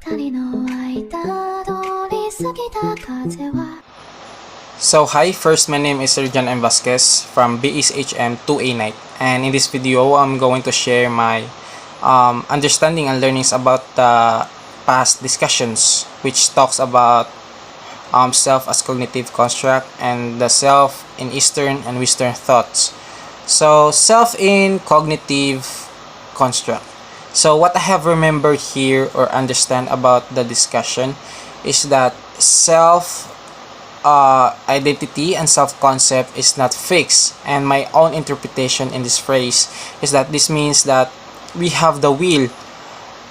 So hi, first my name is Sir John M. Vasquez from BSHM 2A Night, and in this video I'm going to share my understanding and learnings about the past discussions which talks about self as cognitive construct and the self in Eastern and Western thoughts. So self in cognitive construct. So what I have remembered here or understand about the discussion is that self identity and self-concept is not fixed, and my own interpretation in this phrase is that this means that we have the will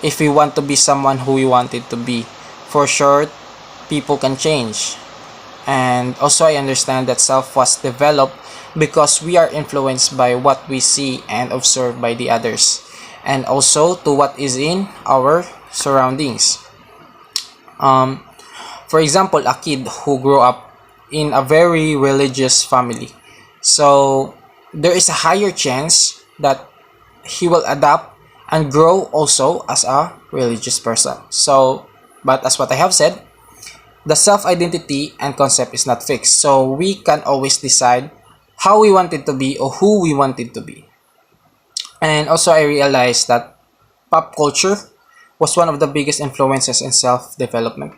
if we want to be someone who we wanted to be. For short, people can change. And also I understand that self was developed because we are influenced by what we see and observe by the others, and also to what is in our surroundings. For example, a kid who grew up in a very religious family, so there is a higher chance that he will adapt and grow also as a religious person. So, but as what I have said, the self-identity and concept is not fixed, so we can always decide how we wanted to be or who we wanted to be. And also I realized that pop culture was one of the biggest influences in self-development.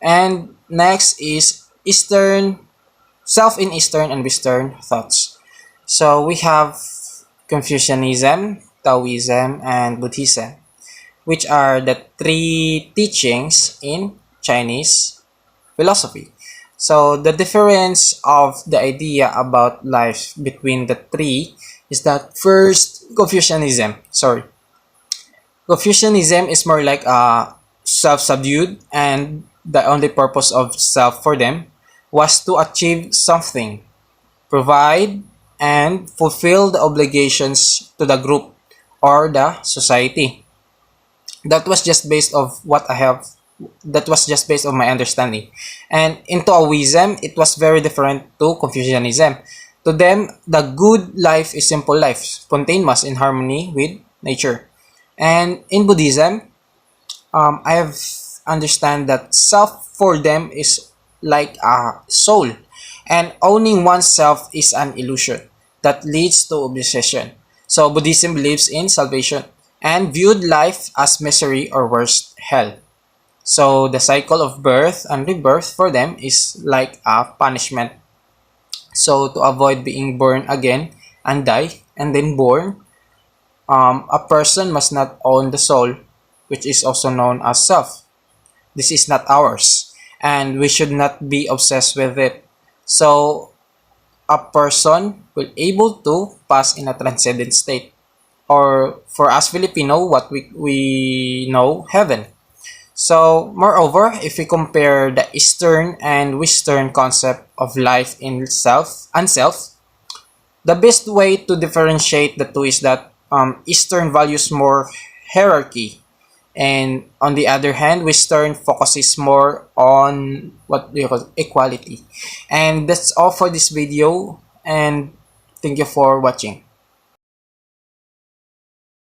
And next is self in Eastern and Western thoughts. So we have Confucianism, Taoism, and Buddhism, which are the three teachings in Chinese philosophy. So the difference of the idea about life between the three is that first, Confucianism is more like self-subdued, and the only purpose of self for them was to achieve something, provide, and fulfill the obligations to the group or the society. That was just based of what I have. That was just based on my understanding. And in Taoism, it was very different to Confucianism. To them, the good life is simple life, spontaneous in harmony with nature. And in Buddhism, I have understand that self for them is like a soul, and owning oneself is an illusion that leads to obsession. So Buddhism believes in salvation and viewed life as misery or worse, hell. So the cycle of birth and rebirth for them is like a punishment. So to avoid being born again and die and then born, a person must not own the soul, which is also known as self. This is not ours, and we should not be obsessed with it. So a person will able to pass in a transcendent state, or for us Filipino, what we know, heaven. So moreover, if we compare the Eastern and Western concept of life in self and self, the best way to differentiate the two is that Eastern values more hierarchy, and on the other hand, Western focuses more on what we call equality. And that's all for this video, and thank you for watching.